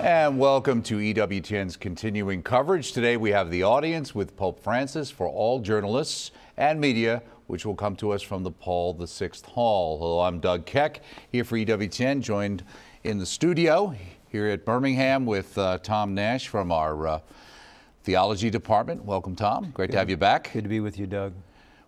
And welcome to EWTN's continuing coverage. Today we have the audience with Pope Francis for all journalists and media, which will come to us from the Paul VI Hall. Hello, I'm Doug Keck, here for EWTN, joined in the studio here at Birmingham with Tom Nash from our theology department. Welcome, Tom. Great to have you back. Good to be with you, Doug.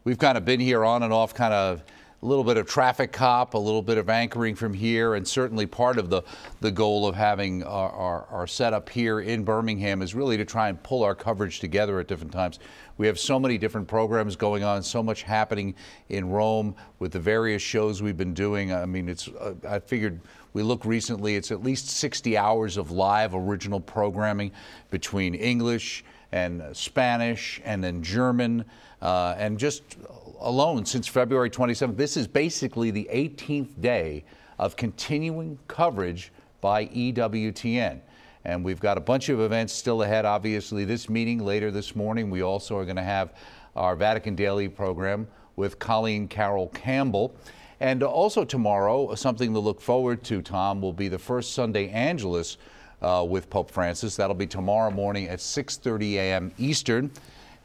We've kind of been here on and off, kind of a little bit of traffic cop, a little bit of anchoring from here, and certainly part of the goal of having our setup here in Birmingham is really to try and pull our coverage together at different times. We have so many different programs going on, so much happening in Rome with the various shows we've been doing. I mean, I figured we looked recently, it's at least 60 hours of live original programming between English and Spanish and then German, and just alone since February 27th. This is basically the 18th day of continuing coverage by EWTN. And we've got a bunch of events still ahead. Obviously, this meeting later this morning, we also are going to have our Vatican Daily program with Colleen Carroll Campbell. And also tomorrow, something to look forward to, Tom, will be the first Sunday Angelus with Pope Francis. That'll be tomorrow morning at 6:30 a.m. Eastern.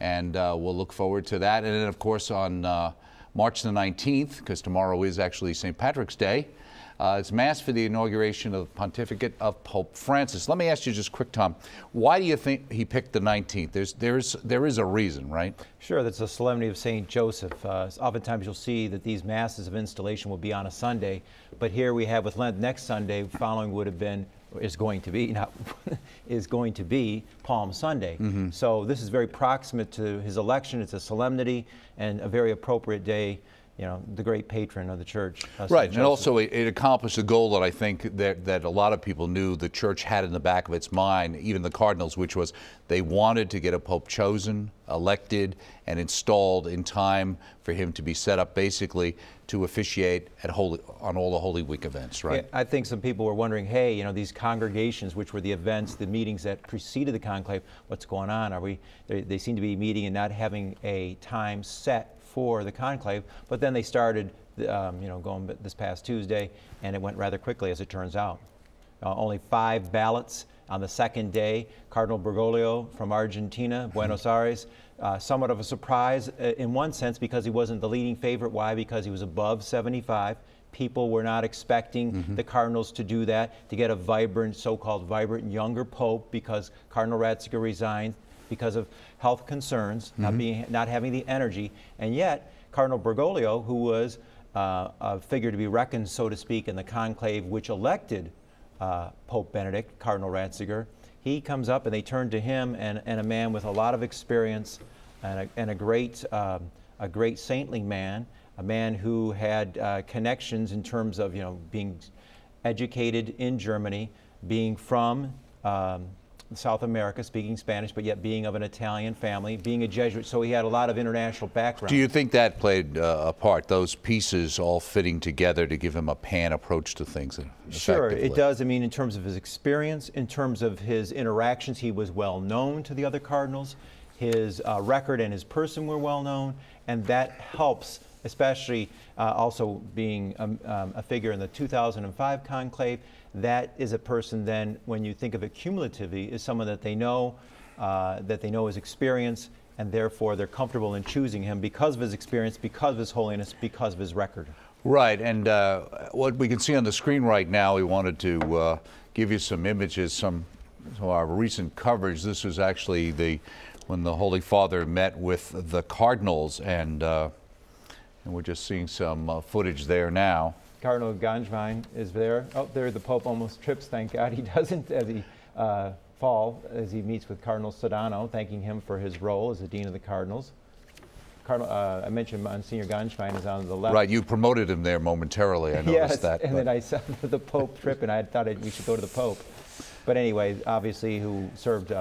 And we'll look forward to that. And then, of course, on March the 19th, because tomorrow is actually St. Patrick's Day, it's Mass for the inauguration of the Pontificate of Pope Francis. Let me ask you just quick, Tom, why do you think he picked the 19th? There is a reason, right? Sure, that's the Solemnity of St. Joseph. Oftentimes you'll see that these Masses of installation will be on a Sunday, but here we have with Lent next Sunday, following would have been, is going to be Palm Sunday. Mm-hmm. So this is very proximate to his election. It's a solemnity and a very appropriate day. You know, the great patron of the church. Right, and also it accomplished a goal that I think that a lot of people knew the church had in the back of its mind, even the cardinals, which was they wanted to get a pope chosen, elected, and installed in time for him to be set up basically to officiate at on all the Holy Week events, right? Yeah, I think some people were wondering, hey, you know, these congregations, which were the events, the meetings that preceded the conclave, what's going on? They seem to be meeting and not having a time set for the conclave, but then they started, going this past Tuesday, and it went rather quickly, as it turns out. Only 5 ballots on the second day. Cardinal Bergoglio from Argentina, Buenos Aires, somewhat of a surprise in one sense because he wasn't the leading favorite. Why? Because he was above 75. People were not expecting the cardinals to do that, to get a vibrant, so-called vibrant younger pope, because Cardinal Ratzinger resigned because of health concerns, not having the energy. And yet, Cardinal Bergoglio, who was a figure to be reckoned, so to speak, in the conclave which elected Pope Benedict, Cardinal Ratzinger, he comes up and they turn to him, and a man with a lot of experience and a great saintly man, a man who had connections in terms of, being educated in Germany, being from South America, speaking Spanish, but yet being of an Italian family, being a Jesuit, so he had a lot of international background. Do you think that played a part, those pieces all fitting together to give him a pan approach to things? Sure, it does. I mean, in terms of his experience, in terms of his interactions, he was well known to the other cardinals. His record and his person were well known, and that helps, especially also being a figure in the 2005 conclave. That is a person then, when you think of it cumulatively, is someone that they know his experience, and therefore they're comfortable in choosing him because of his experience, because of his holiness, because of his record. Right, and what we can see on the screen right now, we wanted to give you some images, some of our recent coverage. This was actually when the Holy Father met with the cardinals, and we're just seeing some footage there now. Cardinal Ganjwein is there. Oh, there the Pope almost trips. Thank God he doesn't as he as he meets with Cardinal Sodano, thanking him for his role as the Dean of the Cardinals. I mentioned Monsignor Ganjwein is on the left. Right, you promoted him there momentarily. I noticed that. And then I saw the Pope trip, and I thought we should go to the Pope. But anyway, obviously, who served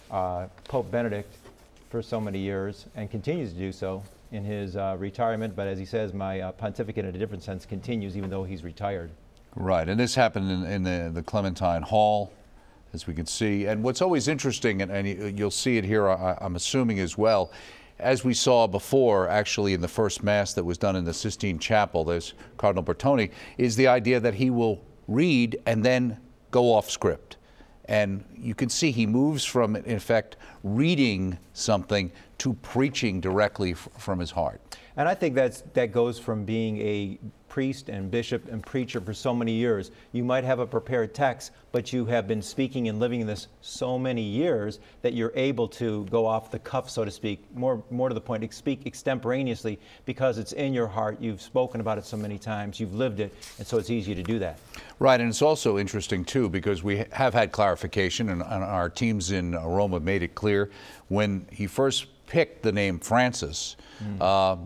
Pope Benedict for so many years and continues to do so in his retirement, but as he says, my pontificate in a different sense continues even though he's retired. Right, and this happened in the Clementine Hall, as we can see. And what's always interesting, and you'll see it here, I'm assuming as well, as we saw before, actually in the first Mass that was done in the Sistine Chapel, there's Cardinal Bertone, is the idea that he will read and then go off script. And you can see he moves from, in effect, reading something to preaching directly from his heart. And I think that goes from being a priest and bishop and preacher for so many years. You might have a prepared text, but you have been speaking and living in this so many years that you're able to go off the cuff, so to speak, more to the point, speak extemporaneously because it's in your heart. You've spoken about it so many times, you've lived it, and so it's easy to do that. Right, and it's also interesting, too, because we have had clarification, and our teams in Rome have made it clear. When he first picked the name Francis,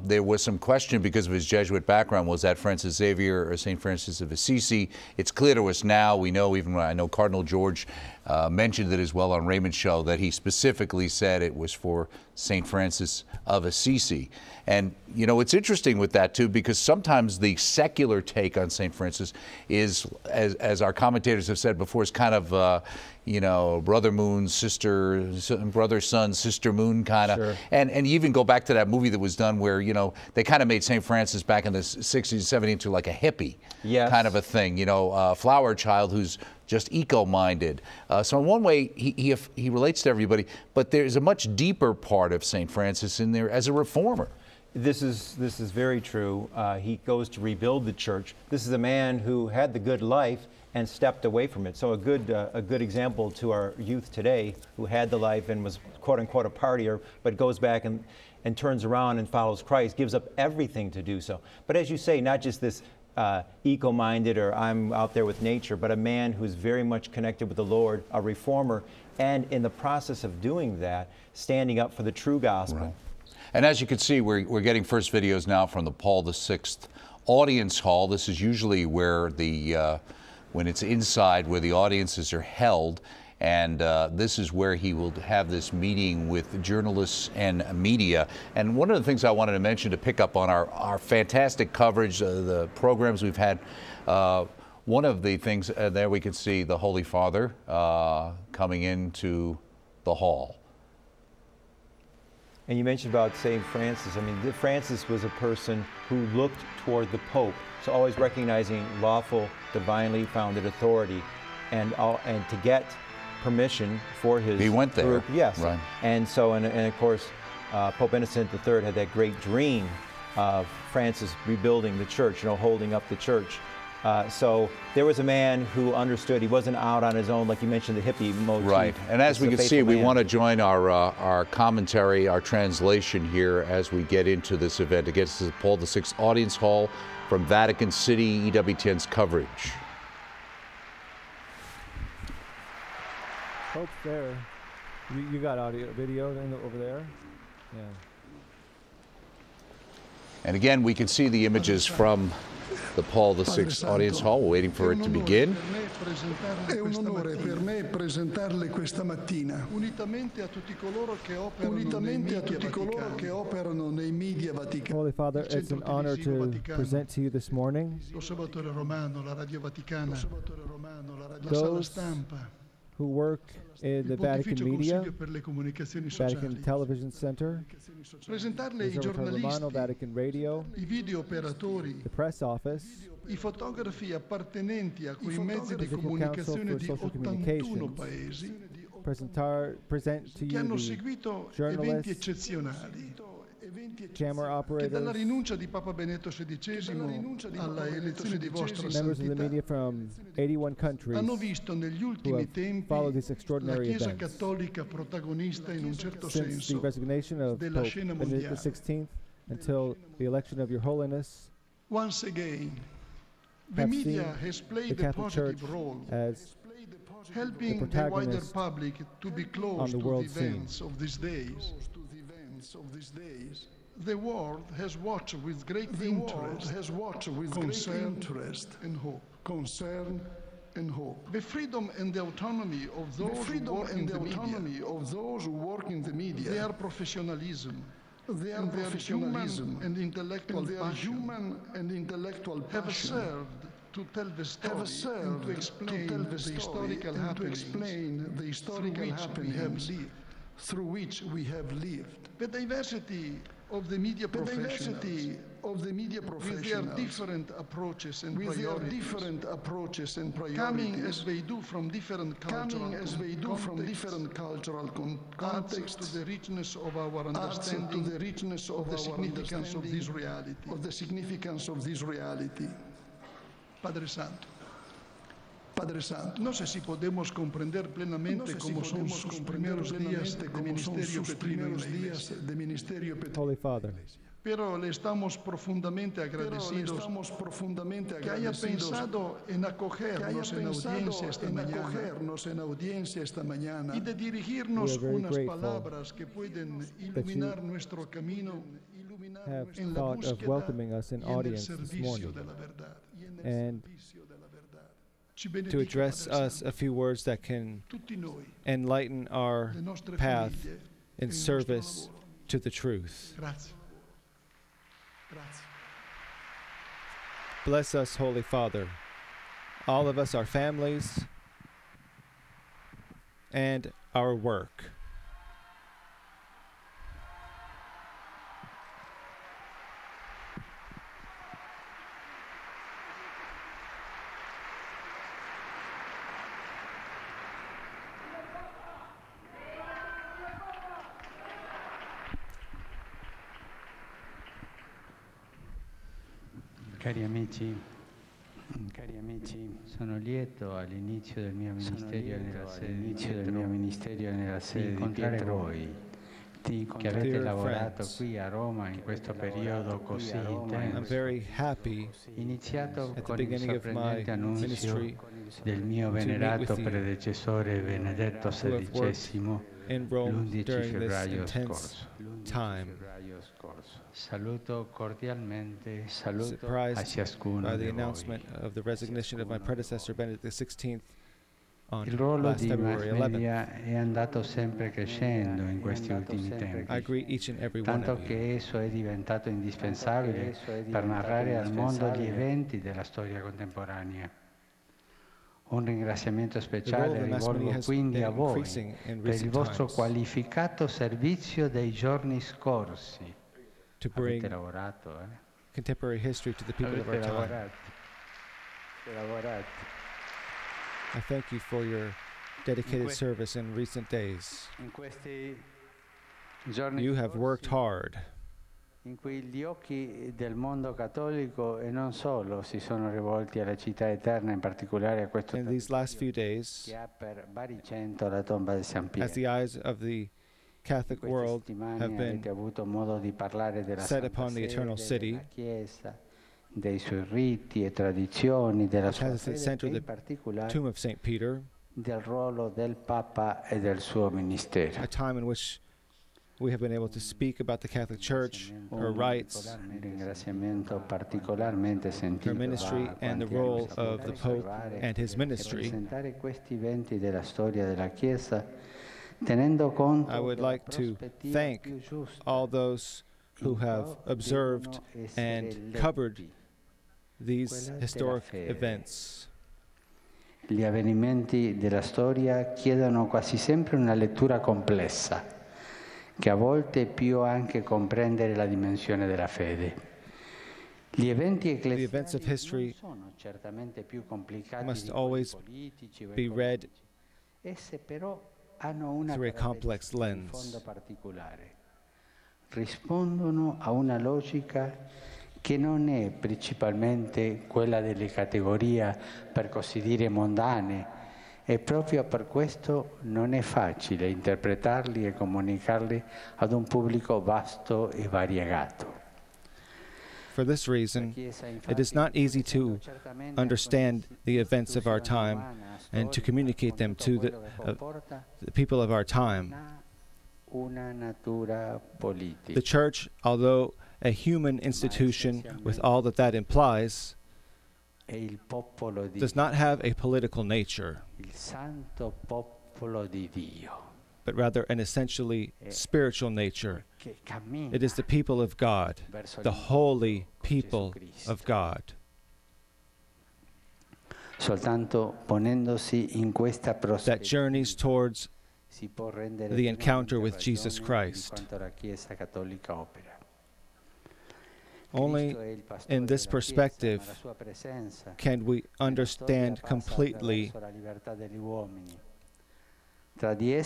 there was some question because of his Jesuit background. Was that Francis Xavier or St. Francis of Assisi? It's clear to us now. We know, even I know Cardinal George mentioned it as well on Raymond's show, that he specifically said it was for St. Francis of Assisi. And, you know, it's interesting with that, too, because sometimes the secular take on St. Francis is, as our commentators have said before, is kind of, you know, brother moon, sister, brother sun, sister moon kind of. Sure. And you even go back to that movie that was done where, you know, they kind of made St. Francis back in the 60s, 70s into like a hippie kind of a thing, you know, flower child who's just eco-minded. So in one way, he relates to everybody, but there's a much deeper part of St. Francis in there as a reformer. This is very true. He goes to rebuild the church. This is a man who had the good life and stepped away from it. So a good example to our youth today who had the life and was quote unquote a partier, but goes back and turns around and follows Christ, gives up everything to do so. But as you say, not just this eco-minded or I'm out there with nature, but a man who's very much connected with the Lord, a reformer, and in the process of doing that, standing up for the true gospel. Right. And as you can see, we're getting first videos now from the Paul VI Audience Hall. This is usually where when it's inside, where the audiences are held. And this is where he will have this meeting with journalists and media. And one of the things I wanted to mention to pick up on our fantastic coverage, the programs we've had, one of the things there we can see the Holy Father coming into the hall. And you mentioned about St. Francis. I mean, Francis was a person who looked toward the Pope, so always recognizing lawful, divinely founded authority, and to get permission for his he went there. Group. Yes. Right. And so, and of course, Pope Innocent III had that great dream of Francis rebuilding the church, you know, holding up the church. So there was a man who understood. He wasn't out on his own, like you mentioned, the hippie motif. Right. And as we can see, we want to join our commentary, our translation here as we get into this event. It gets to the Paul VI Audience Hall from Vatican City, EWTN's coverage. Pope's there. You got audio, video over there? Yeah. And again, we can see the images from the Paul VI Audience Hall. We're waiting for it to begin. È un onore per me presentarle questa mattina, unitamente a tutti coloro che operano nei media vaticani. Holy Father, it's an honor to present to you this morning L'Osservatore Romano, la Radio Vaticana, la Sala those Stampa, who work in the Vatican Pontificio Media, Consiglio per le Comunicazioni Vatican Sociali. Television Center, Presentarle i Observatorio Romano, giornalisti, Vatican Radio, i video operatori, the press office, i fotografi appartenenti a quei mezzi di Council comunicazione for di Social 81 Communications, paesi present to che you hanno the seguito eventi journalists, eccezionali camera che dalla operators, rinuncia di Papa Benedetto XVI alla elezione di vostra members of the media santità from 81 countries hanno visto negli who ultimi have tempi followed these la extraordinary Chiesa events. Cattolica protagonista in un certo Since the senso resignation of della Pope scena Benedict mondiale. XVI until the election of Your Holiness, Once again, the have media seen has the played a Catholic Church positive role, as helping the the wider protagonist public to be close on the to world the scene. events of these days. The world has watched with great interest, and hope. The freedom and the autonomy of those who work in the media, their professionalism, their human and intellectual passion, have served to tell the story and to explain the historical happenings through which we have lived. The diversity of the media professionals with their different approaches and priorities, coming as they do from different cultural contexts, adds to the richness of our understanding of the significance of this reality. Padre Santo, no sé si podemos comprender plenamente cómo son sus primeros días de ministerio petrino. Holy Father, Pero le estamos profundamente agradecidos que haya pensado en acogernos en audiencia esta mañana y de dirigirnos unas palabras que pueden iluminar nuestro camino have en la thought of búsqueda welcoming us in y en el audience this servicio morning de la verdad. and Ci to benedica, address Padre us Santo, a few words that can tutti noi, enlighten our le nostre path famiglie, e in il nostro service lavoro. to the truth. Grazie. Grazie. Bless us, Holy Father, all of us, our families, and our work. Cari amici, sono lieto all'inizio del mio ministerio nella sede di incontrare voi, che avete lavorato qui a Roma in questo periodo così I'm intenso. very happy Iniziato at the con il beginning of my sorprendente annunzio ministry del mio meet venerato with you, predecessore Benedetto who have worked XVI in Rome l'11 during this febbraio intense scorso. time, Saluto cordialmente a surprised ciascuno by the di voi. announcement of the resignation of my predecessor, Benedict XVI, on Il ruolo last di mass February 11th. media è andato sempre crescendo in questi ultimi tempi, I greet each and every one tanto of you. che esso è diventato indispensabile per narrare al mondo gli eventi della storia contemporanea. Un ringraziamento The role speciale of the mass media rivolgo has quindi been a voi increasing in per il recent vostro times qualificato servizio dei giorni scorsi. to bring Avete lavorato, contemporary history to the people of our Avete time. lavorato. I thank you for your dedicated que- service in recent days. In questi giorni You have worked scorsi, hard, in cui gli occhi del mondo cattolico e non solo si sono rivolti alla città eterna, in particolare a questo in these last few che days, ha per baricentro la tomba di San Pietro. as the eyes of the Catholic In queste world settimane have been avete avuto modo di parlare della set Santa upon the Sede, Eternal City, della Chiesa, dei suoi riti e tradizioni, della which sua has at its fede center e in the particolare tomb of St. Peter, del ruolo del Papa e del suo ministero. a time in which we have been able to speak about the Catholic Church, her rights, Un ringraziamento particolarmente sentito her ministry, va a and the quanti role hanno saputo of the Pope osservare and his e ministry. presentare questi eventi della storia della Chiesa, tenendo conto I would della like to prospettiva thank più giusta all those who have observed and covered these historic events. Gli avvenimenti della storia chiedono quasi sempre una lettura complessa, che a volte è più anche comprendere la dimensione della fede. Gli eventi events of ecclesiali history non sono certamente più complicati must di always quelli politici o be read economici. Esse però hanno una through a complex caratteristica di lens. fondo particolare. Rispondono a una logica che non è principalmente quella delle categorie, per così dire, mondane, e proprio per questo non è facile interpretarli e comunicarli ad un pubblico vasto e variegato. For this reason, it is not easy to understand the events of our time and to communicate them to the people of our time. Una natura politica. The Church, although a human institution with all that that implies, Il popolo di does not have a political nature, il santo popolo di Dio but rather an essentially spiritual nature. che cammina It is the people of God, verso the holy people of God. Soltanto ponendosi in questa That prospettiva journeys towards si può rendere the pienamente encounter with ragione Jesus di Christ. quanto la Chiesa cattolica opera. Only in this perspective can we understand completely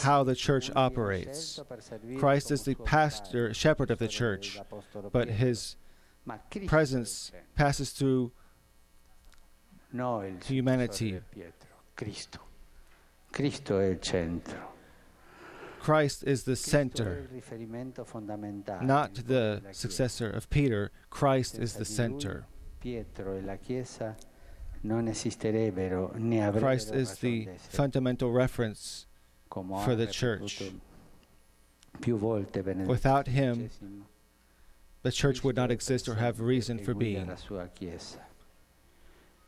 how the church operates. Christ is the pastor, shepherd of the church, but his presence passes through humanity. Christ is the center, not the successor of Peter. Christ is the center. Christ is the fundamental reference for the church. Without him, the church would not exist or have reason for being.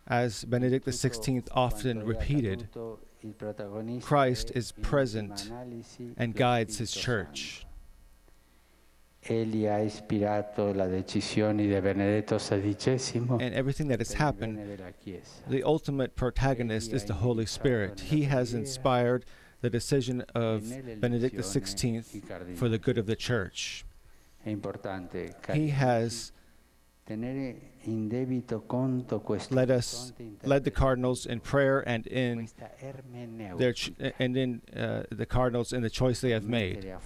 As Benedict XVI often repeated, Christ is present and guides his church. And everything that has happened, the ultimate protagonist is the Holy Spirit. He has inspired the decision of Benedict XVI for the good of the church. He has led the cardinals in prayer and in the cardinals in the choice they have made.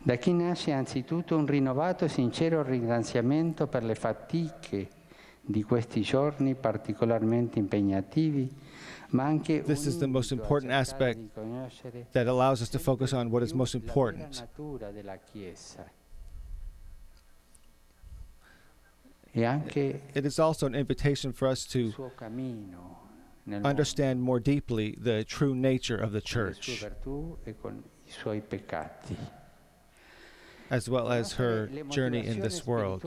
Da qui nasce anzitutto un rinnovato e sincero ringraziamento per le fatiche di questi giorni particolarmente impegnativi. This is the most important aspect that allows us to focus on what is most important. It is also an invitation for us to understand more deeply the true nature of the church, as well as her journey in this world,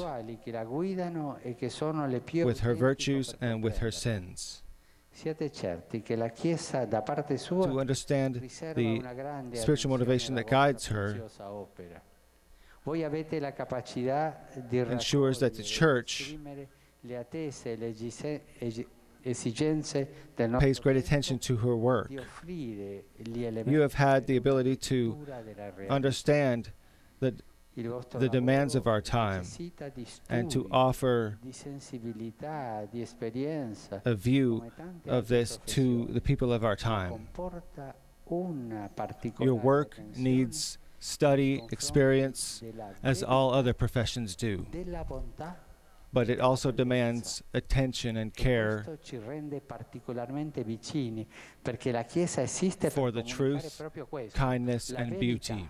with her virtues and with her sins. To understand the spiritual motivation that guides her ensures that the church pays great attention to her work. You have had the ability to understand the demands of our time and to offer a view of this to the people of our time. Your work needs study, experience, as all other professions do. But it also demands attention and care for the truth, kindness, and beauty.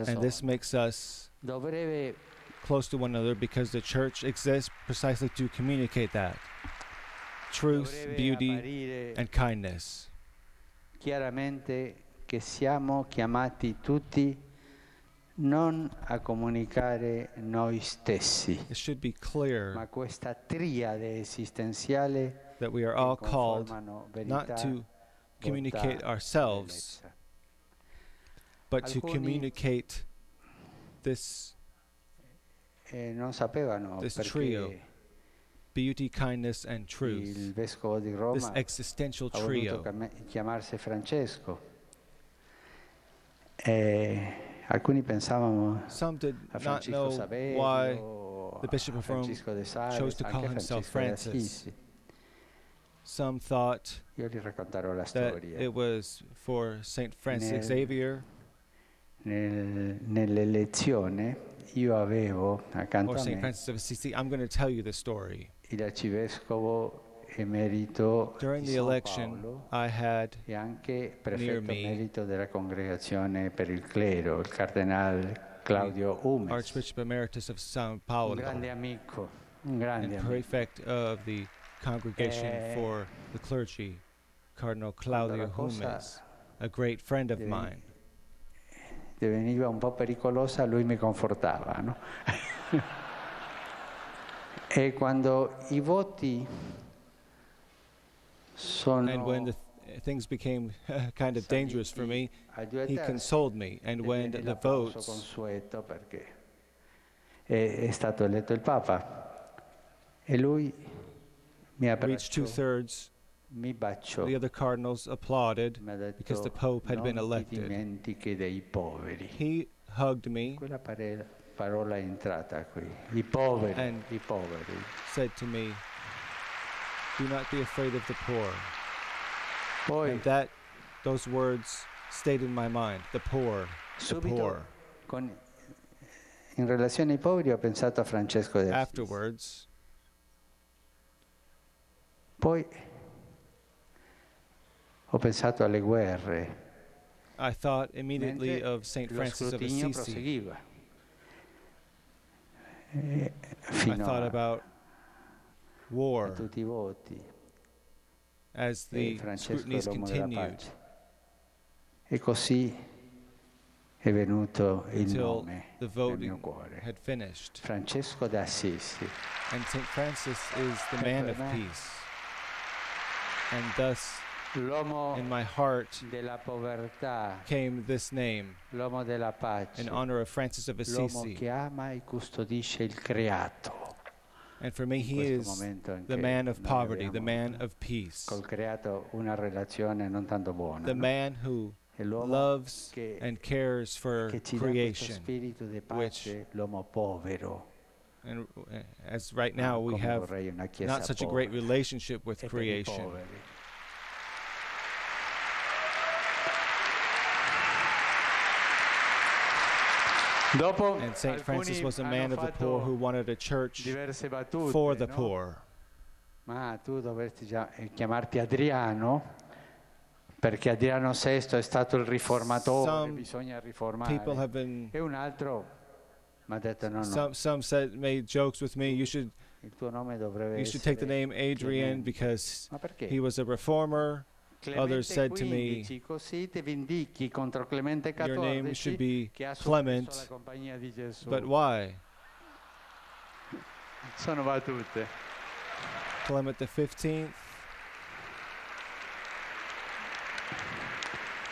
And this makes us close to one another because the church exists precisely to communicate that. Truth, beauty, and kindness. Chiaramente che siamo chiamati tutti non a comunicare noi stessi, it should be clear ma questa triade esistenziale that we are all called not to communicate ourselves, but to communicate this trio, beauty, kindness, and truth, this existential trio. Chiamarsi Francesco. Alcuni pensavano Some did not know why the Bishop of Rome chose to call himself Francis. Some thought that it was for St. Francis Xavier. Nell'elezione io avevo accanto or a St. me Francis of Assisi. I'm going to tell you the story. il arcivescovo emerito During di the San election, Paolo I had e anche near prefetto me emerito della Congregazione per il Clero, il cardinale Claudio Umes, Archbishop Emeritus of Sao un Paulo grande amico, un grande and amico. prefect of the Congregation for the Clergy, Cardinal Claudio Humes, a great friend of mine. Diveniva un po' pericolosa, lui mi confortava, no? E quando I voti sono And when things became kind of dangerous for me, he consoled me. And when the votes consueto perché è stato eletto il Papa e lui mi ha reached abbracciato 2/3, mi baciò. The other cardinals applauded Mi ha detto, because the Pope had been non ti elected. dimentichi dei poveri. He hugged me Quella parola è entrata qui. I poveri, And- i poveri. said to me, "Do not be afraid of the poor." Poi And those words stayed in my mind. The poor, the subito poor. in relazione ai poveri ho pensato a Francesco de Assisi. Afterwards, Poi ho pensato alle guerre. I thought immediately Mentre of Saint lo Francis of scrutinio Assisi. proseguiva. I Fino thought a about war tutti i voti. as E the Francesco è scrutinies l'uomo della continued pace. E così è venuto il until nome the nel voting mio cuore. had finished. Francesco d'Assisi. And Saint Francis is the man of per me. peace. And thus, L'uomo in my heart della povertà, came this name l'uomo della pace, in honor of Francis of l'uomo Assisi. che ama e custodisce il creato. And for me, he questo is momento in the che man of noi poverty, the abbiamo man of peace, Col creato una relazione non tanto buona. the no? man who È l'uomo loves che, and cares for che ci dà questo creation. spirito di pace, l'uomo povero. And as right now, we Come have vorrei una chiesa not such a great povera. relationship with E per i creation. poveri. Dopo And Saint Francis alcuni was a hanno man of the poor fatto who wanted a church diverse battute, for the no? poor. Ma tu dovresti già chiamarti Adriano, perché Adriano VI è stato il riformatore, Some bisogna People riformare. have been, E un altro mi ha detto no, some said, made jokes with me. You should il tuo nome dovrebbe take the essere name Adrian Clemente. because Ma perché? he was a reformer. Others said to me, XV, così ti vindichi contro Clemente your name should XIV be che ha soppresso Clement. la compagnia di Gesù. But why? Sono battute. Clement the 15th?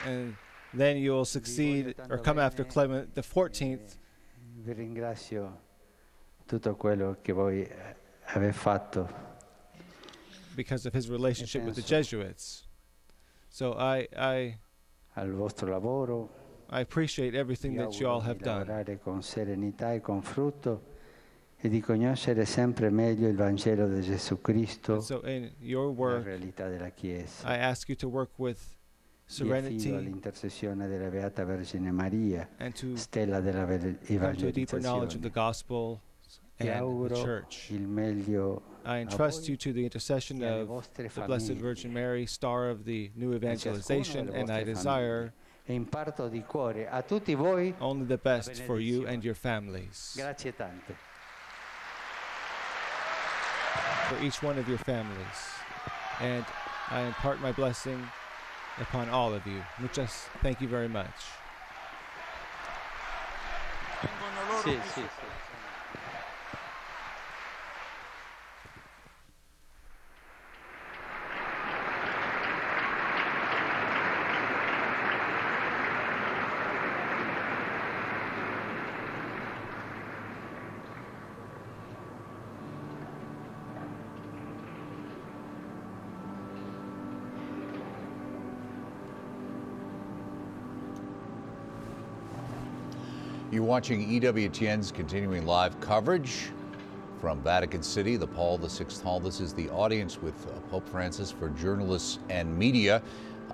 And then you'll succeed or come after Clement the 14th. Vi ringrazio tutto quello che voi avete fatto. Because of his relationship with the penso- Jesuits. So I Al vostro lavoro appreciate everything vi that you all auguro have di done. lavorare con serenità e con frutto e di conoscere sempre meglio il Vangelo di Gesù Cristo, And so in your la work, realtà della Chiesa. I ask you to work with Vi affido serenity all'intercessione della Beata Vergine Maria, and to stella della come to a deeper knowledge of the evangelizzazione. gospel Vi and the auguro church. il meglio I a entrust voi you to the intercession e alle of vostre the Blessed famiglie. Virgin Mary, star of the new a ciascuno evangelization, delle and I vostre desire famiglie. E imparto di cuore a tutti voi only the best for you benedizione. and your families, grazie tante. for each one of your families. And I impart my blessing upon all of you. Muchas, thank you very much. Sì, sì, sì. You're watching EWTN's continuing live coverage from Vatican City, the Paul VI Hall. This is the audience with Pope Francis for journalists and media.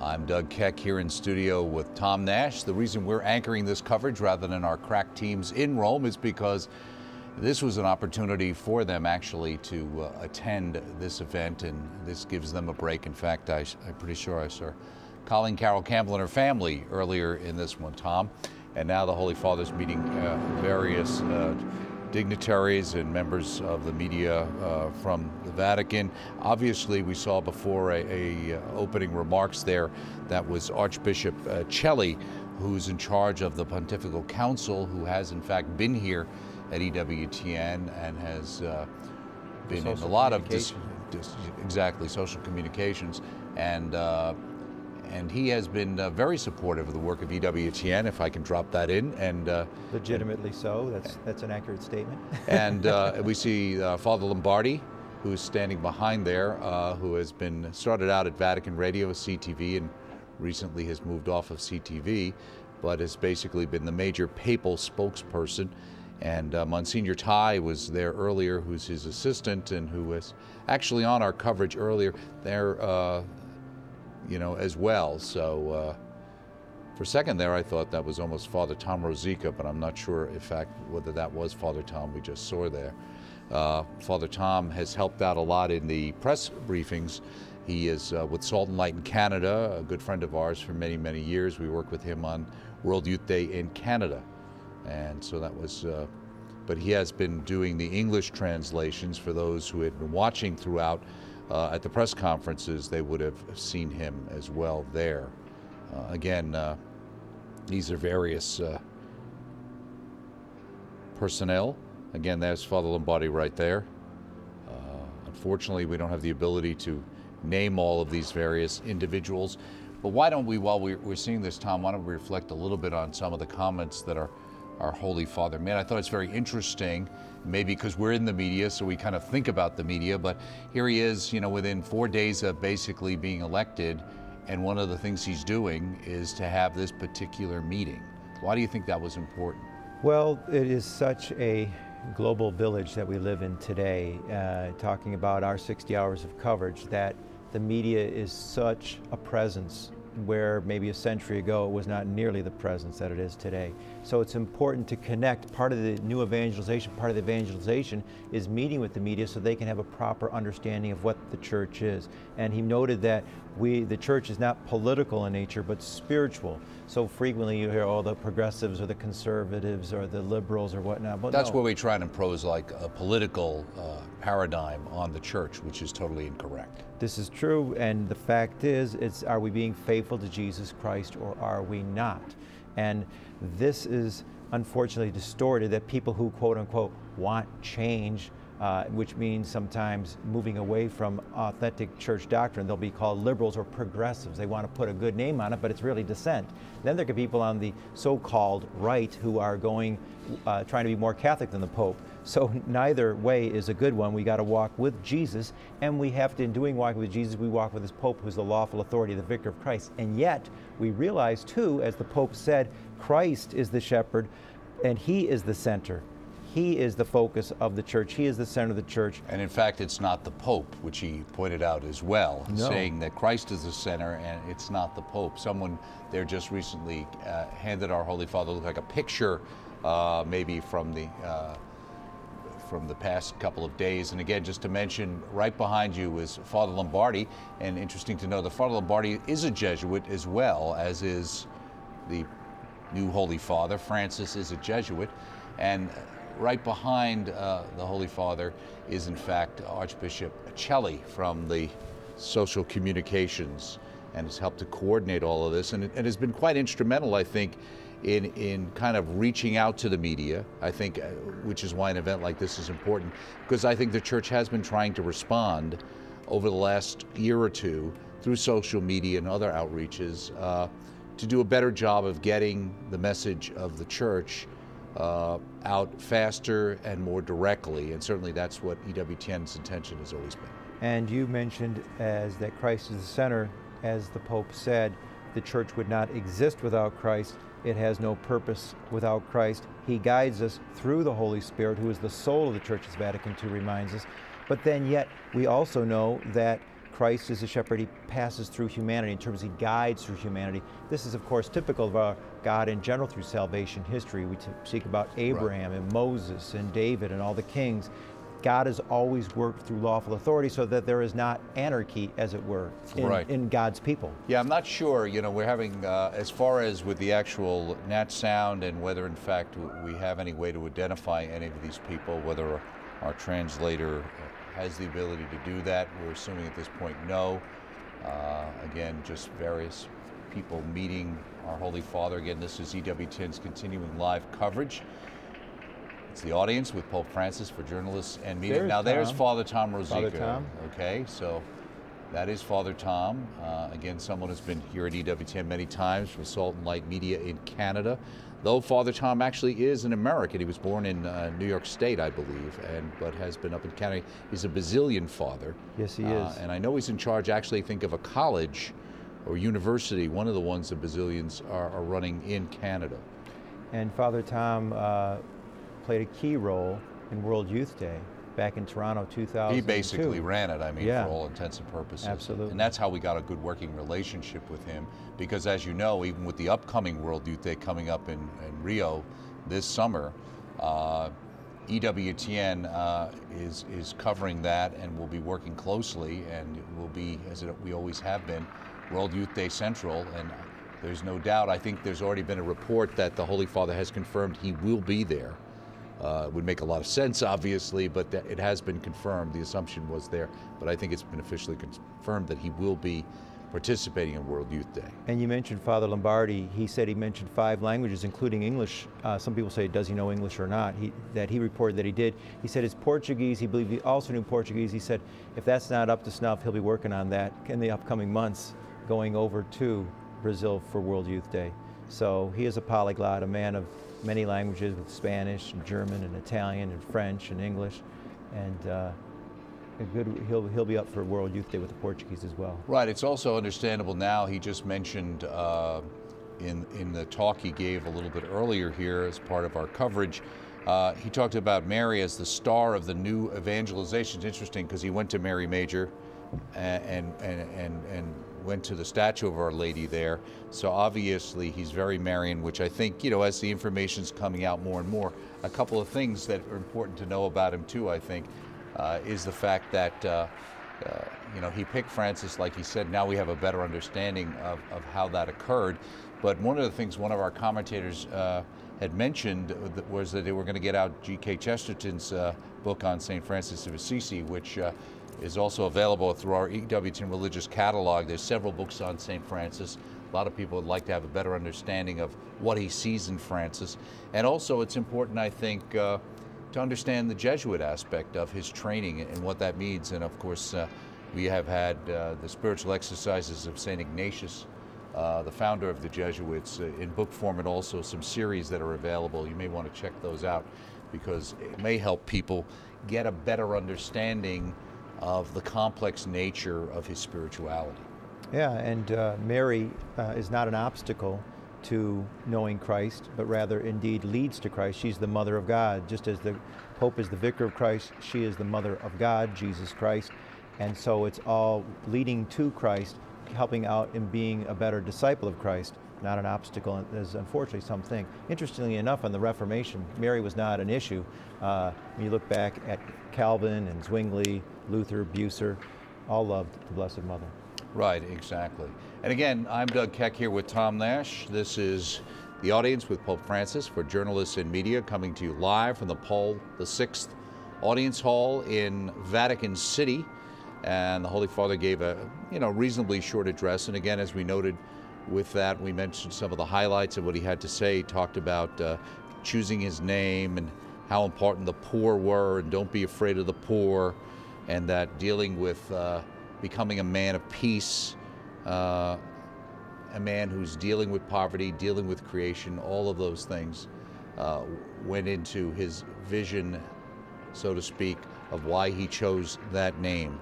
I'm Doug Keck here in studio with Tom Nash. The reason we're anchoring this coverage rather than our crack teams in Rome is because this was an opportunity for them actually to attend this event, and this gives them a break. In fact, I'm pretty sure I saw Colleen Carroll Campbell and her family earlier in this one, Tom. And now the Holy Father's meeting various dignitaries and members of the media from the Vatican. Obviously, we saw before a opening remarks there. That was Archbishop Celli, who's in charge of the Pontifical Council, who has in fact been here at EWTN and has been in a lot of social communications, and he has been very supportive of the work of EWTN, if I can drop that in. And legitimately so. That's an accurate statement. And we see Father Lombardi who's standing behind there, who has been started out at Vatican Radio, CTV, and recently has moved off of CTV, but has basically been the major papal spokesperson. And Monsignor Ty was there earlier, who's his assistant and who was actually on our coverage earlier there, you know, as well. So for a second there, I thought that was almost Father Tom Rosica, but I'm not sure, in fact, whether that was Father Tom we just saw there. Father Tom has helped out a lot in the press briefings. He is with Salt and Light in Canada, a good friend of ours for many, many years. We worked with him on World Youth Day in Canada. And so that was, but he has been doing the English translations for those who had been watching throughout at the press conferences. They would have seen him as well there. Again, these are various personnel. Again, there's Father Lombardi right there. Unfortunately, we don't have the ability to name all of these various individuals. But why don't we, while we're seeing this, Tom, why don't we reflect a little bit on some of the comments that our Holy Father made. I thought it's very interesting, maybe because we're in the media, so we kind of think about the media, but here he is, you know, within 4 days of basically being elected, and one of the things he's doing is to have this particular meeting. Why do you think that was important? Well, it is such a global village that we live in today, talking about our 60 hours of coverage, that the media is such a presence where maybe a century ago it was not nearly the presence that it is today. So it's important to connect. Part of the new evangelization, part of the evangelization is meeting with the media so they can have a proper understanding of what the church is. And he noted that the church is not political in nature, but spiritual. So frequently you hear, oh, the progressives or the conservatives or the liberals or whatnot. But that's no. where we try and impose like a political paradigm on the church, which is totally incorrect. This is true, and the fact is, are we being faithful to Jesus Christ or are we not? And this is unfortunately distorted, that people who quote unquote want change, which means sometimes moving away from authentic church doctrine, they'll be called liberals or progressives. They want to put a good name on it, but it's really dissent. Then there could be people on the so-called right who are trying to be more Catholic than the Pope. So neither way is a good one. We got to walk with Jesus, and we have to, in doing walking with Jesus, we walk with his Pope, who's the lawful authority, the vicar of Christ. And yet we realize too, as the Pope said, Christ is the shepherd and he is the center. He is the focus of the church. He is the center of the church. And in fact, it's not the Pope, which he pointed out as well, No. saying that Christ is the center and it's not the Pope. Someone there just recently handed our Holy Father, looked like a picture maybe from the past couple of days. And again, just to mention, right behind you is Father Lombardi. And interesting to know that Father Lombardi is a Jesuit as well, as is the new Holy Father. Francis is a Jesuit. And right behind the Holy Father is, in fact, Archbishop Celli from the social communications, and has helped to coordinate all of this, and it has been quite instrumental, I think, in kind of reaching out to the media, I think, which is why an event like this is important, because I think the church has been trying to respond over the last year or two through social media and other outreaches to do a better job of getting the message of the church out faster and more directly, and certainly that's what EWTN's intention has always been. And you mentioned as that Christ is the center, as the Pope said, the church would not exist without Christ. It has no purpose without Christ. He guides us through the Holy Spirit, who is the soul of the church, as Vatican II reminds us. But then yet we also know that Christ is a shepherd. He passes through humanity in terms he guides through humanity. This is, of course, typical of our God in general through salvation history. We speak about Abraham and Moses and David and all the kings. God has always worked through lawful authority so that there is not anarchy, as it were, in God's people. Yeah, I'm not sure, you know, we're having, as far as with the actual nat sound and whether in fact we have any way to identify any of these people, whether our translator has the ability to do that. We're assuming at this point no. Again, just various people meeting our Holy Father. Again, this is EWTN's continuing live coverage. It's the audience with Pope Francis for journalists and media. Now there's Father Tom Rosica. Father Tom. Okay, so That is Father Tom. Again, someone who's been here at EWTN many times for Salt and Light Media in Canada. Though Father Tom actually is an American. He was born in New York State, I believe, but has been up in Canada. He's a Basilian father. Yes, he is. And I know he's in charge, actually, I think, of a college or university, one of the ones the Basilians are running in Canada. And Father Tom played a key role in World Youth Day back in Toronto, 2002. He basically ran it, I mean, yeah, for all intents and purposes. Absolutely. And that's how we got a good working relationship with him, because as you know, even with the upcoming World Youth Day coming up in Rio this summer, EWTN is covering that, and will be working closely, and it will be, as we always have been, World Youth Day Central. And there's no doubt, I think there's already been a report that the Holy Father has confirmed he will be there. It would make a lot of sense, obviously, but it has been confirmed. The assumption was there, but I think it's been officially confirmed that he will be participating in World Youth Day. And you mentioned Father Lombardi. He said he mentioned 5 languages, including English. Some people say, does he know English or not? That he reported that he did. He said his Portuguese, he believed he also knew Portuguese. He said if that's not up to snuff, he'll be working on that in the upcoming months, going over to Brazil for World Youth Day. So he is a polyglot, a man of many languages, with Spanish and German and Italian and French and English, and he'll be up for World Youth Day with the Portuguese as well. Right. It's also understandable now. He just mentioned in the talk he gave a little bit earlier here as part of our coverage. He talked about Mary as the star of the new evangelization. It's interesting because he went to Mary Major and went to the statue of Our Lady there. So obviously he's very Marian, which I think, you know, as the information's coming out more and more, a couple of things that are important to know about him too, I think, is the fact that, you know, he picked Francis, like he said. Now we have a better understanding of how that occurred. But one of the things one of our commentators had mentioned was that they were going to get out G.K. Chesterton's book on St. Francis of Assisi, which is also available through our EWTN Religious Catalog. There's several books on St. Francis. A lot of people would like to have a better understanding of what he sees in Francis. And also it's important, I think, to understand the Jesuit aspect of his training and what that means. And of course, we have had the spiritual exercises of St. Ignatius, the founder of the Jesuits, in book form, and also some series that are available. You may want to check those out because it may help people get a better understanding of the complex nature of his spirituality. Yeah, and Mary is not an obstacle to knowing Christ, but rather indeed leads to Christ. She's the Mother of God. Just as the Pope is the Vicar of Christ, she is the Mother of God, Jesus Christ. And so it's all leading to Christ, helping out in being a better disciple of Christ, not an obstacle, as unfortunately some think. Interestingly enough, on the Reformation, Mary was not an issue. When you look back at Calvin and Zwingli, Luther, Bucer, all loved the Blessed Mother. Right, exactly. And again, I'm Doug Keck here with Tom Nash. This is The Audience with Pope Francis for journalists and media, coming to you live from the Paul VI Audience Hall in Vatican City. And the Holy Father gave a reasonably short address. And again, as we noted with that, we mentioned some of the highlights of what he had to say. He talked about choosing his name and how important the poor were, and don't be afraid of the poor, and that dealing with becoming a man of peace, a man who's dealing with poverty, dealing with creation, all of those things went into his vision, so to speak, of why he chose that name.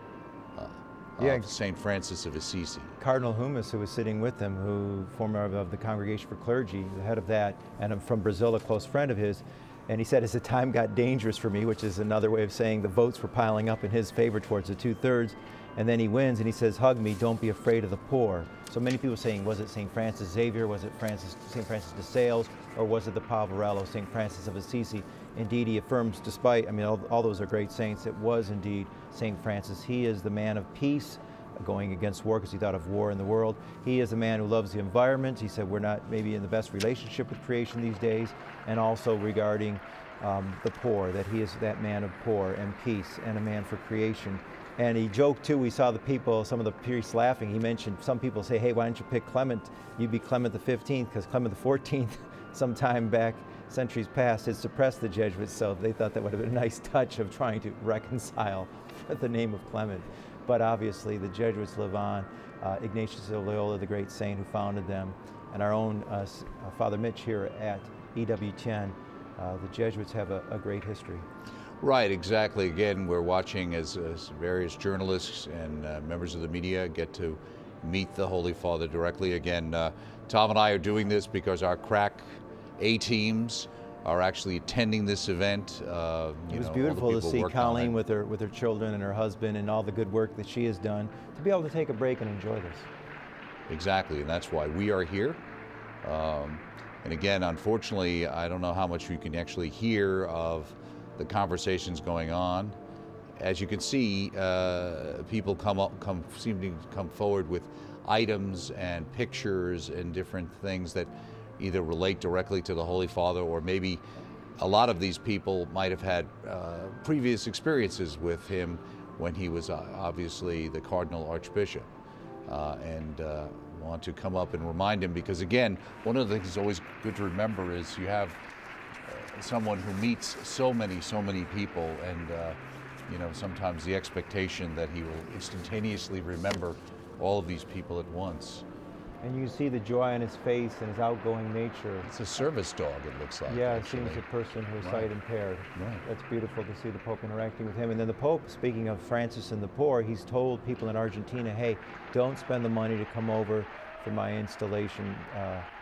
Of St. Francis of Assisi. Cardinal Hummus, who was sitting with him, who former of the Congregation for Clergy, the head of that, and from Brazil, a close friend of his, and he said, as the time got dangerous for me, which is another way of saying the votes were piling up in his favor towards the 2/3, and then he wins, and he says, hug me, don't be afraid of the poor. So many people saying, was it St. Francis Xavier, was it St. Francis de Sales, or was it the Poverello, St. Francis of Assisi? Indeed, he affirms, despite, I mean, all those are great saints, it was indeed St. Francis. He is the man of peace, going against war, because he thought of war in the world. He is a man who loves the environment. He said we're not maybe in the best relationship with creation these days, and also regarding the poor, that he is that man of poor and peace and a man for creation. And he joked too, we saw the people, some of the priests laughing. He mentioned some people say, hey, why don't you pick Clement? You'd be Clement the 15th, because Clement the 14th, sometime back, centuries past, had suppressed the Jesuits, so they thought that would have been a nice touch of trying to reconcile the name of Clement. but obviously the Jesuits live on. Ignatius of Loyola, the great saint who founded them, and our own Father Mitch here at EWTN, the Jesuits have a great history. Right, exactly. Again, we're watching as various journalists and members of the media get to meet the Holy Father directly. Again, Tom and I are doing this because our crack A teams are actually attending this event. It was beautiful to see Colleen with her children and her husband and all the good work that she has done, to be able to take a break and enjoy this. Exactly, and that's why we are here. And again, unfortunately, I don't know how much you can actually hear of the conversations going on. As you can see, people seem to come forward with items and pictures and different things that either relate directly to the Holy Father, or maybe a lot of these people might have had previous experiences with him when he was obviously the Cardinal Archbishop, and want to come up and remind him, because again, one of the things that's always good to remember is you have someone who meets so many people, and you know, sometimes the expectation that he will instantaneously remember all of these people at once. And you see the joy on his face and his outgoing nature. It's a service dog, it looks like. Yeah, actually. it seems a person who is sight impaired. Right. That's beautiful to see the Pope interacting with him. And then the Pope, speaking of Francis and the poor, he's told people in Argentina, hey, don't spend the money to come over for my installation.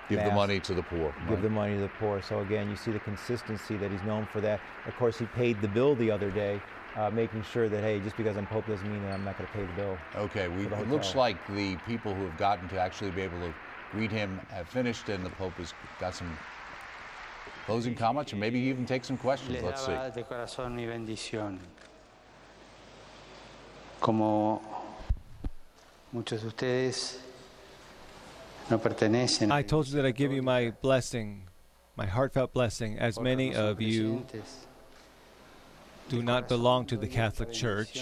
Give the money to the poor. Give the money to the poor. So again, you see the consistency that he's known for that. Of course, he paid the bill the other day, making sure that, hey, just because I'm Pope doesn't mean that I'm not going to pay the bill. Okay, it looks like the people who have gotten to actually be able to greet him have finished, and the Pope has got some closing comments, and maybe even take some questions. Let's see. De corazón mi bendición. Como muchos de ustedes no pertenecen. I told you that I give you my blessing, my heartfelt blessing, as many of you do not belong to the Catholic Church.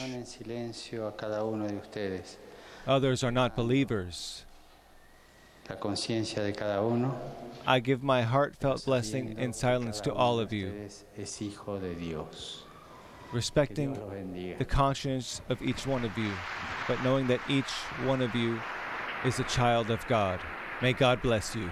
Others are not believers. I give my heartfelt blessing in silence to all of you, respecting the conscience of each one of you, but knowing that each one of you is a child of God. May God bless you.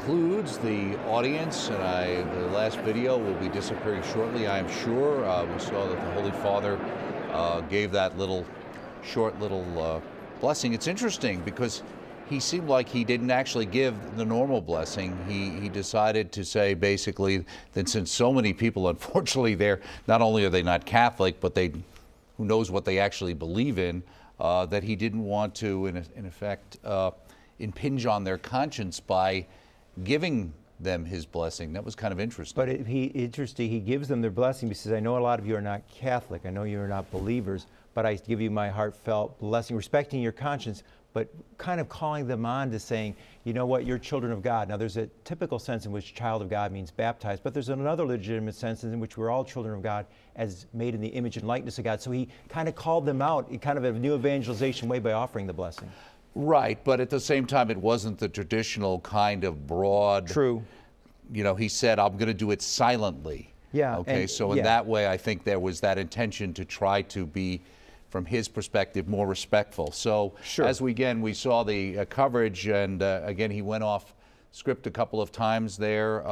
Concludes the audience, and the last video will be disappearing shortly, I am sure. We saw that the Holy Father gave that short little blessing. It's interesting because he seemed like he didn't actually give the normal blessing. He decided to say basically that since so many people, unfortunately, not only are they not Catholic, but who knows what they actually believe in, that he didn't want to, in effect, impinge on their conscience by giving them his blessing. That was kind of interesting. But he gives them their blessing because I know a lot of you are not Catholic. I know you are not believers, but I give you my heartfelt blessing, respecting your conscience, but kind of calling them on to saying, you know what, you're children of God. Now, there's a typical sense in which child of God means baptized, but there's another legitimate sense in which we're all children of God as made in the image and likeness of God. So he kind of called them out in kind of a new evangelization way by offering the blessing. Right, but at the same time, it wasn't the traditional kind of broad. True. You know, he said, I'm going to do it silently. Yeah. Okay, so in that way, I think there was that intention to try to be, from his perspective, more respectful. So sure. As we saw the coverage, and again, he went off script a couple of times there.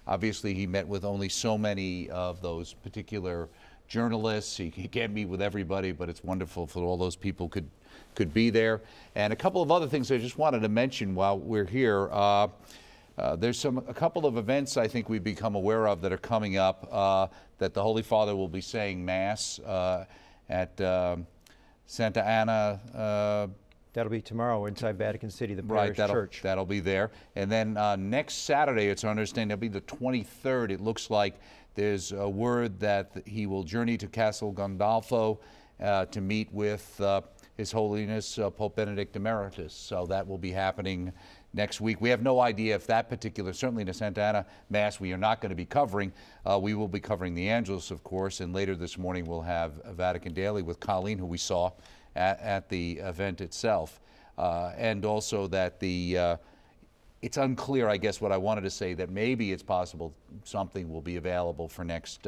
Obviously, he met with only so many of those particular journalists. He can't meet with everybody, but it's wonderful for all those people could be there. And a couple of other things I just wanted to mention while we're here. There's a couple of events I think we've become aware of that are coming up, that the Holy Father will be saying Mass at Santa Ana. That'll be tomorrow inside Vatican City, the parish church. That'll be there. And then next Saturday, it's our understanding, that'll be the 23rd. It looks like there's a word that he will journey to Castel Gandolfo to meet with His Holiness Pope Benedict Emeritus. So that will be happening next week. We have no idea if that particular, certainly the Santa Ana Mass, we are not going to be covering. We will be covering the Angelus, of course, and later this morning we'll have a Vatican Daily with Colleen, who we saw at the event itself. And also that it's unclear, I guess, what I wanted to say, that maybe it's possible something will be available for next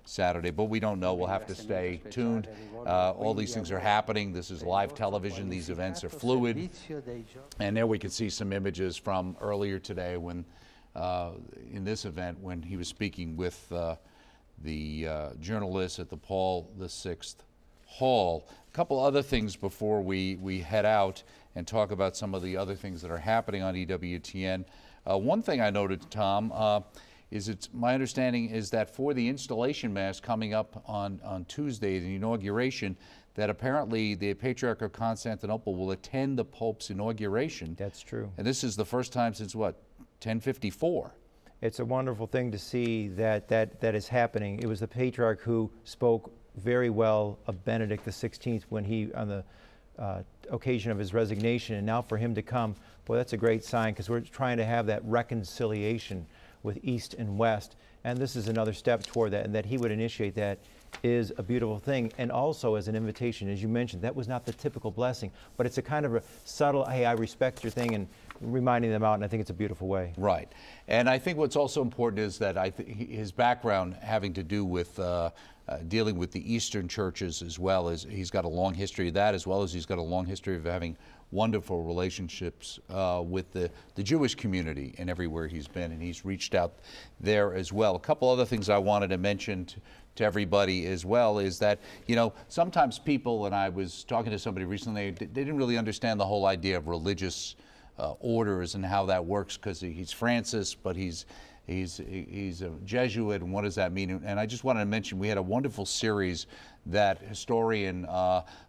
Saturday, but we don't know. We'll have to stay tuned. All these things are happening. This is live television. These events are fluid. And there we can see some images from earlier today when, in this event, when he was speaking with the journalists at the Paul VI Hall. A couple other things before we head out and talk about some of the other things that are happening on EWTN. One thing I noted, Tom, is my understanding is that for the installation Mass coming up on Tuesday, the inauguration, that apparently the Patriarch of Constantinople will attend the Pope's inauguration. That's true. And this is the first time since, what, 1054? It's a wonderful thing to see that is happening. It was the Patriarch who spoke very well of Benedict XVI when he, on the occasion of his resignation, and now for him to come, boy, that's a great sign, because we're trying to have that reconciliation with East and West, and this is another step toward that, and that he would initiate that is a beautiful thing. And also as an invitation, as you mentioned, that was not the typical blessing, but it's a kind of a subtle, hey, I respect your thing, and reminding them out, and I think it's a beautiful way. Right. And I think what's also important is that his background having to do with dealing with the Eastern churches, as well as he's got a long history of that, as well as he's got a long history of having wonderful relationships with the Jewish community and everywhere he's been, and he's reached out there as well. A couple other things I wanted to mention to everybody as well is that, you know, sometimes people, and I was talking to somebody recently, they didn't really understand the whole idea of religious orders and how that works, because he's Francis, but he's a Jesuit, and what does that mean? And I just wanted to mention, we had a wonderful series that historian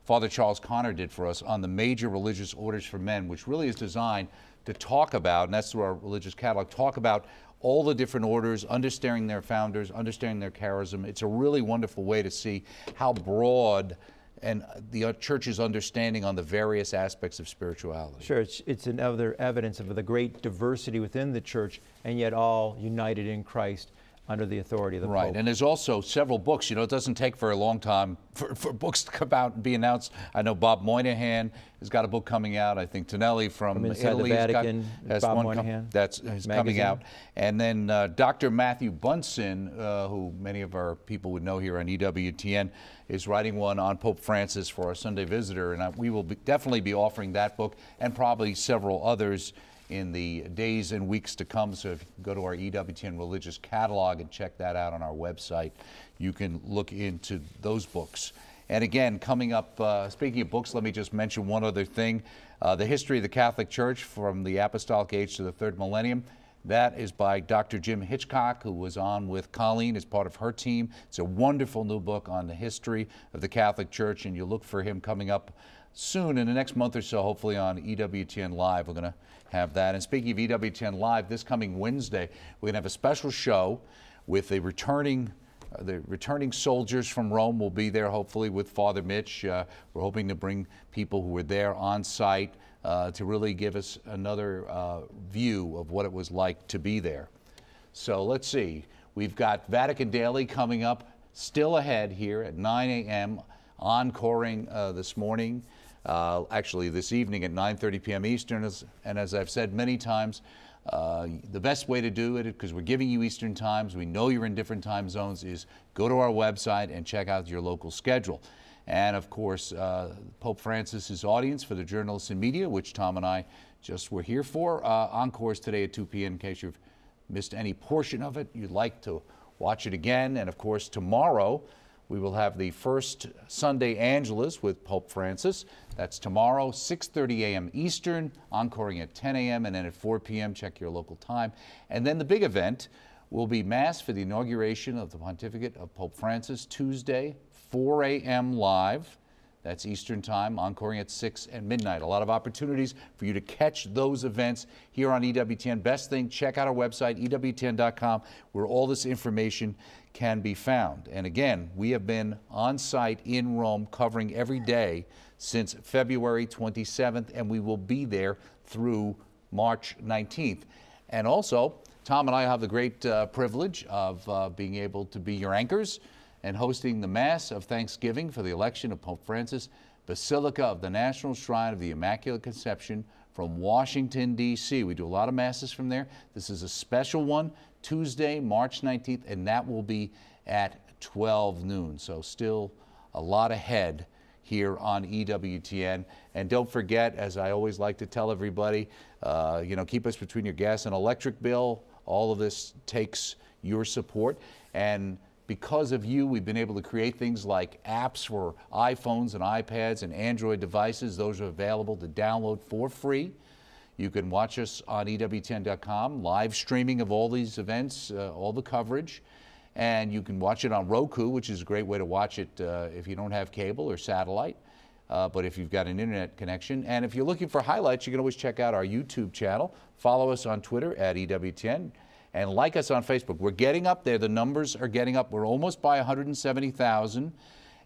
Father Charles Connor did for us on the major religious orders for men, which really is designed to talk about, and that's through our religious catalog, talk about all the different orders, understanding their founders, understanding their charism. It's a really wonderful way to see how broad and the church's understanding on the various aspects of spirituality. Sure, it's another evidence of the great diversity within the church, and yet all united in Christ under the authority of the Pope. Right, and there's also several books. You know, it doesn't take very long time for books to come out and be announced. I know Bob Moynihan has got a book coming out. I think Tonelli from Italy the Vatican, has Bob one Moynihan that's coming out. And then Dr. Matthew Bunson, who many of our people would know here on EWTN, is writing one on Pope Francis for our Sunday Visitor, and we will definitely be offering that book and probably several others in the days and weeks to come. So if you can go to our EWTN religious catalog and check that out on our website, you can look into those books. And again, coming up, speaking of books, let me just mention one other thing. The History of the Catholic Church from the Apostolic Age to the Third Millennium. That is by Dr. Jim Hitchcock, who was on with Colleen as part of her team. It's a wonderful new book on the history of the Catholic Church, and you'll look for him coming up soon in the next month or so, hopefully on EWTN Live. We're going to have that. And speaking of EWTN Live, this coming Wednesday, we're going to have a special show with the returning soldiers from Rome. Will be there, hopefully, with Father Mitch. We're hoping to bring people who were there on site to really give us another view of what it was like to be there. So let's see. We've got Vatican Daily coming up still ahead here at 9 a.m. encoring this morning. Actually this evening at 9:30 p.m. Eastern, and as I've said many times, the best way to do it, because we're giving you Eastern times, we know you're in different time zones, is go to our website and check out your local schedule. And of course, Pope Francis's audience for the journalists and media, which Tom and I just were here for, encores today at 2 p.m. in case you've missed any portion of it, you'd like to watch it again. And of course, tomorrow We will have the first Sunday Angelus with Pope Francis. That's tomorrow, 6:30 a.m. Eastern, encoring at 10 a.m. and then at 4 p.m. Check your local time. And then the big event will be Mass for the inauguration of the Pontificate of Pope Francis, Tuesday, 4 a.m. live. That's Eastern Time, encoring at 6 and midnight. A lot of opportunities for you to catch those events here on EWTN. Best thing, check out our website, EWTN.com, where all this information can be found. And again, we have been on site in Rome covering every day since February 27th, and we will be there through March 19th. And also, Tom and I have the great privilege of being able to be your anchors and hosting the Mass of Thanksgiving for the election of Pope Francis, Basilica of the National Shrine of the Immaculate Conception from Washington, D.C. We do a lot of Masses from there. This is a special one, Tuesday, March 19th, and that will be at 12 noon. So still a lot ahead here on EWTN. And don't forget, as I always like to tell everybody, keep us between your gas and electric bill. All of this takes your support. And because of you, we've been able to create things like apps for iPhones and iPads and Android devices. Those are available to download for free. You can watch us on EWTN.com, live streaming of all these events, all the coverage. And you can watch it on Roku, which is a great way to watch it if you don't have cable or satellite, but if you've got an internet connection. And if you're looking for highlights, you can always check out our YouTube channel. Follow us on Twitter at EWTN. And like us on Facebook. We're getting up there. The numbers are getting up. We're almost by 170,000.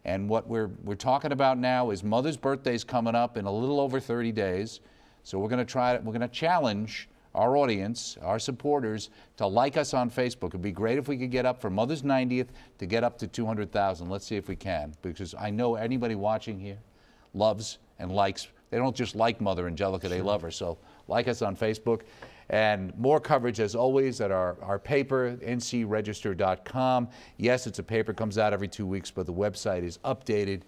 And what we're talking about now is Mother's Birthday's coming up in a little over 30 days. So we're going to challenge our audience, our supporters, to like us on Facebook. It'd be great if we could get up for Mother's 90th to get up to 200,000. Let's see if we can, because I know anybody watching here loves and likes. They don't just like Mother Angelica, they love her. So like us on Facebook. And more coverage, as always, at our paper, ncregister.com. Yes, it's a paper, comes out every 2 weeks, but the website is updated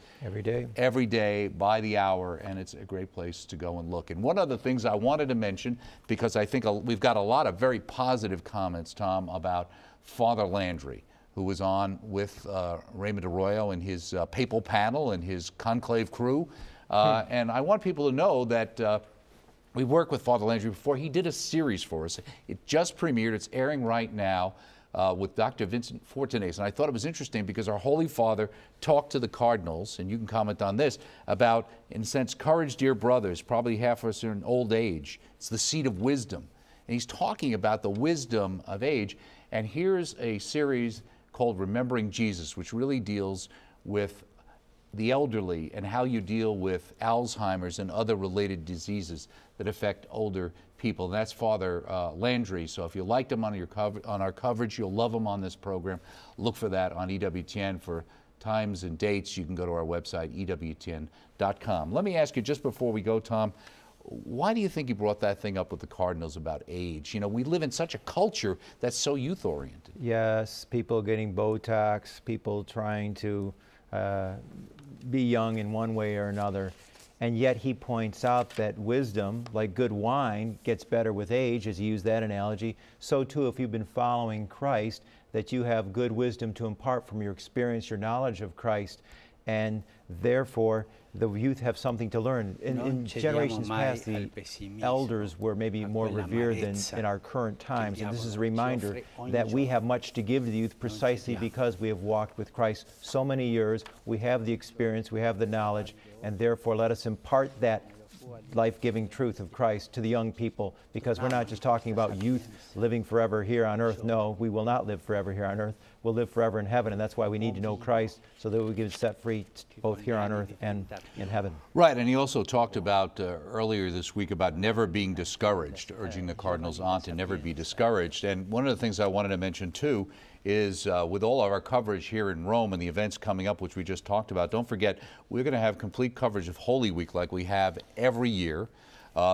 every day by the hour, and it's a great place to go and look. And one of the things I wanted to mention, because I think we've got a lot of very positive comments, Tom, about Father Landry, who was on with Raymond Arroyo and his papal panel and his conclave crew. And I want people to know that we worked with Father Landry before. He did a series for us. It just premiered. It's airing right now with Dr. Vincent Fortunace. And I thought it was interesting because our Holy Father talked to the cardinals, and you can comment on this, about, in a sense, courage, dear brothers. Probably half of us are in old age. It's the seat of wisdom. And he's talking about the wisdom of age. And here's a series called Remembering Jesus, which really deals with the elderly and how you deal with Alzheimer's and other related diseases that affect older people. And that's Father Landry. So if you liked him on our coverage, you'll love him on this program. Look for that on EWTN. For times and dates, you can go to our website, EWTN.com. Let me ask you, just before we go, Tom, why do you think you brought that thing up with the Cardinals about age? You know, we live in such a culture that's so youth-oriented. Yes, people getting Botox, people trying to be young in one way or another. And yet he points out that wisdom, like good wine, gets better with age, as he used that analogy. So too, if you've been following Christ, that you have good wisdom to impart from your experience, your knowledge of Christ, and therefore the youth have something to learn. In generations past, the elders were maybe more revered than in our current times, and this is a reminder that we have much to give to the youth precisely because we have walked with Christ so many years. We have the experience, we have the knowledge, and therefore let us impart that life-giving truth of Christ to the young people, because we're not just talking about youth living forever here on earth. No, we will not live forever here on earth. We'll live forever in heaven, and that's why we need to know Christ, so that we get set free both here on earth and in heaven. Right, and he also talked about earlier this week about never being discouraged, urging the Cardinals on to never be discouraged. And one of the things I wanted to mention too is with all of our coverage here in Rome and the events coming up, which we just talked about, don't forget, we're going to have complete coverage of Holy Week like we have every year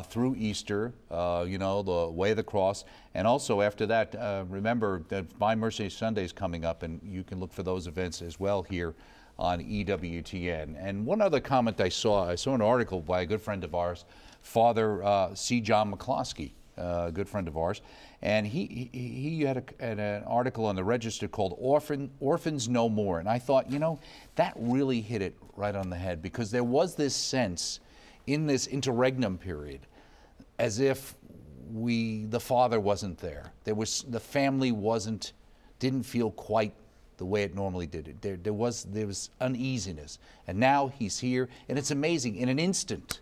through Easter, you know, the Way of the Cross. And also after that, remember that Divine Mercy Sunday is coming up, and you can look for those events as well here on EWTN. And one other comment I saw an article by a good friend of ours, Father C. John McCloskey. a good friend of ours, and he had an article on the Register called Orphans No More. And I thought, you know, that really hit it right on the head, because there was this sense in this interregnum period as if the father wasn't there. The family didn't feel quite the way it normally did. There was uneasiness. And now he's here, and it's amazing. In an instant,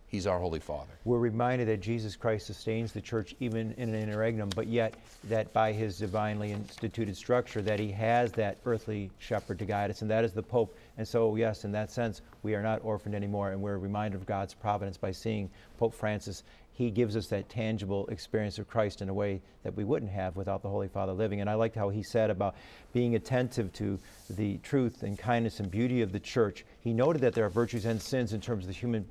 he's our Holy Father. We're reminded that Jesus Christ sustains the church even in an interregnum, but yet that by his divinely instituted structure that he has that earthly shepherd to guide us, and that is the Pope. And so, yes, in that sense, we are not orphaned anymore, and we're reminded of God's providence by seeing Pope Francis. He gives us that tangible experience of Christ in a way that we wouldn't have without the Holy Father living. And I liked how he said about being attentive to the truth and kindness and beauty of the church. He noted that there are virtues and sins in terms of the human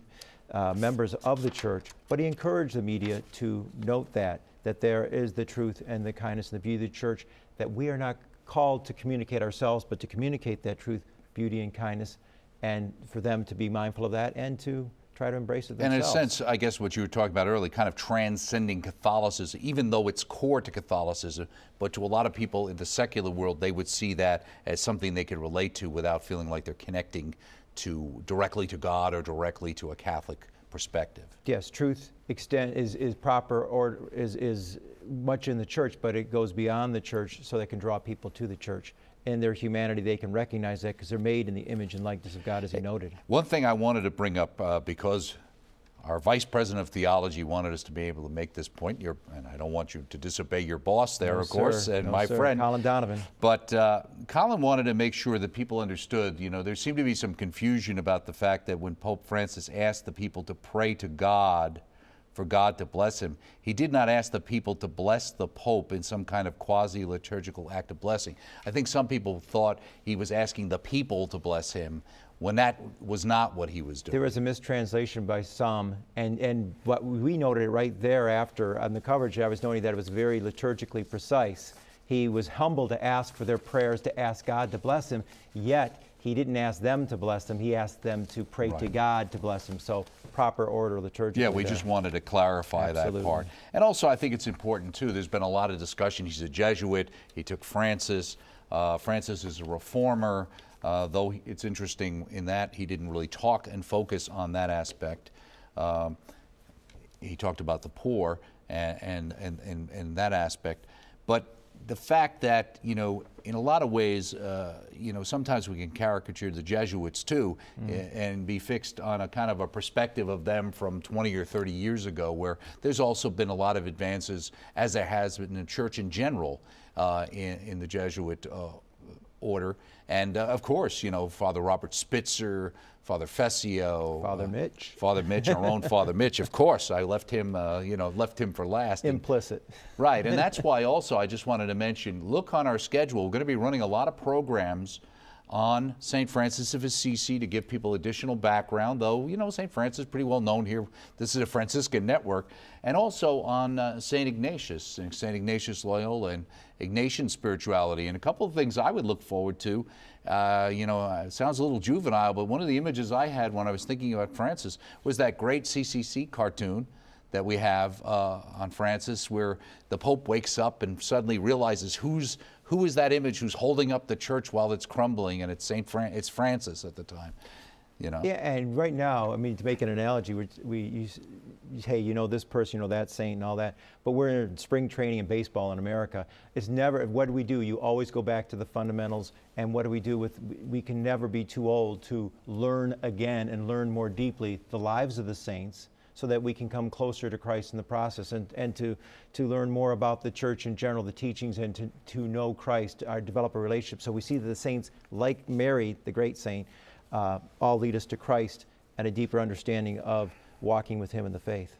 members of the church, but he encouraged the media to note that there is the truth and the kindness and the beauty of the church, that we are not called to communicate ourselves, but to communicate that truth, beauty, and kindness, and for them to be mindful of that and to try to embrace it themselves. And in a sense, I guess what you were talking about earlier, kind of transcending Catholicism, even though it's core to Catholicism, but to a lot of people in the secular world, they would see that as something they could relate to without feeling like they're connecting directly to God or directly to a Catholic perspective. Yes, truth is proper, or is much in the church, but it goes beyond the church so they can draw people to the church. In their humanity, they can recognize that because they're made in the image and likeness of God, as he noted. One thing I wanted to bring up, because our Vice President of Theology wanted us to be able to make this point, and I don't want you to disobey your boss there, of course, and my friend. Colin Donovan. But Colin wanted to make sure that people understood, you know, there seemed to be some confusion about the fact that when Pope Francis asked the people to pray to God, for God to bless him, he did not ask the people to bless the Pope in some kind of quasi-liturgical act of blessing. I think some people thought he was asking the people to bless him, when that was not what he was doing. There was a mistranslation by some, and what we noted right thereafter on the coverage, I was noting that it was very liturgically precise. He was humble to ask for their prayers, to ask God to bless him, yet he didn't ask them to bless them. He asked them to pray to God to bless them. So proper order liturgically. Yeah, we just wanted to clarify that part. And also, I think it's important, too, there's been a lot of discussion. He's a Jesuit. He took Francis. Francis is a reformer, though it's interesting in that he didn't really talk and focus on that aspect. He talked about the poor and that aspect. But the fact that, you know, in a lot of ways, you know, sometimes we can caricature the Jesuits too, and be fixed on a kind of a perspective of them from 20 or 30 years ago, where there's also been a lot of advances, as there has been in the church in general, in the Jesuit order. And of course, you know, Father Robert Spitzer, Father Fessio, Father Mitch, our own Father Mitch. Of course, I left him, you know, for last. Implicit. Right, and that's why also I just wanted to mention, look on our schedule. We're going to be running a lot of programs on St. Francis of Assisi to give people additional background, though, you know, St. Francis is pretty well known here. This is a Franciscan network. And also on St. Ignatius, St. Ignatius Loyola, and Ignatian spirituality. And a couple of things I would look forward to, you know, it sounds a little juvenile, but one of the images I had when I was thinking about Francis was that great CCC cartoon that we have on Francis, where the Pope wakes up and suddenly realizes who is that image who's holding up the church while it's crumbling, and it's it's Francis at the time, you know. Yeah, and right now, I mean, to make an analogy, hey, you know this person, you know that saint and all that, but we're in spring training in baseball in America. It's never, what do we do? You always go back to the fundamentals, and what do we do with, we can never be too old to learn again and learn more deeply the lives of the saints, so that we can come closer to Christ in the process, and to learn more about the church in general, the teachings, and to know Christ, develop a relationship. So we see that the saints, like Mary, the great saint, all lead us to Christ and a deeper understanding of walking with him in the faith.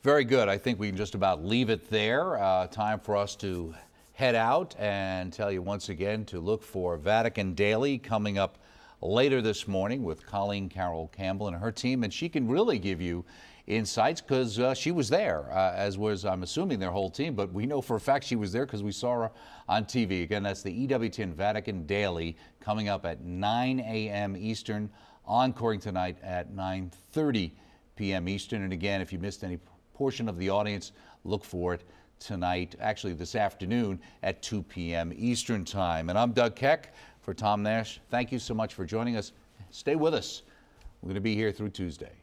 Very good. I think we can just about leave it there. Time for us to head out and tell you once again to look for Vatican Daily coming up later this morning with Colleen Carroll Campbell and her team, and she can really give you insights because she was there, as was, I'm assuming, their whole team, but we know for a fact she was there because we saw her on TV. Again, that's the EWTN Vatican Daily coming up at 9 a.m. Eastern, encoring tonight at 9:30 p.m. Eastern. And again, if you missed any portion of the audience. Look for it tonight, actually this afternoon at 2 p.m. Eastern Time. And I'm Doug Keck for Tom Nash. Thank you so much for joining us. Stay with us. We're going to be here through Tuesday.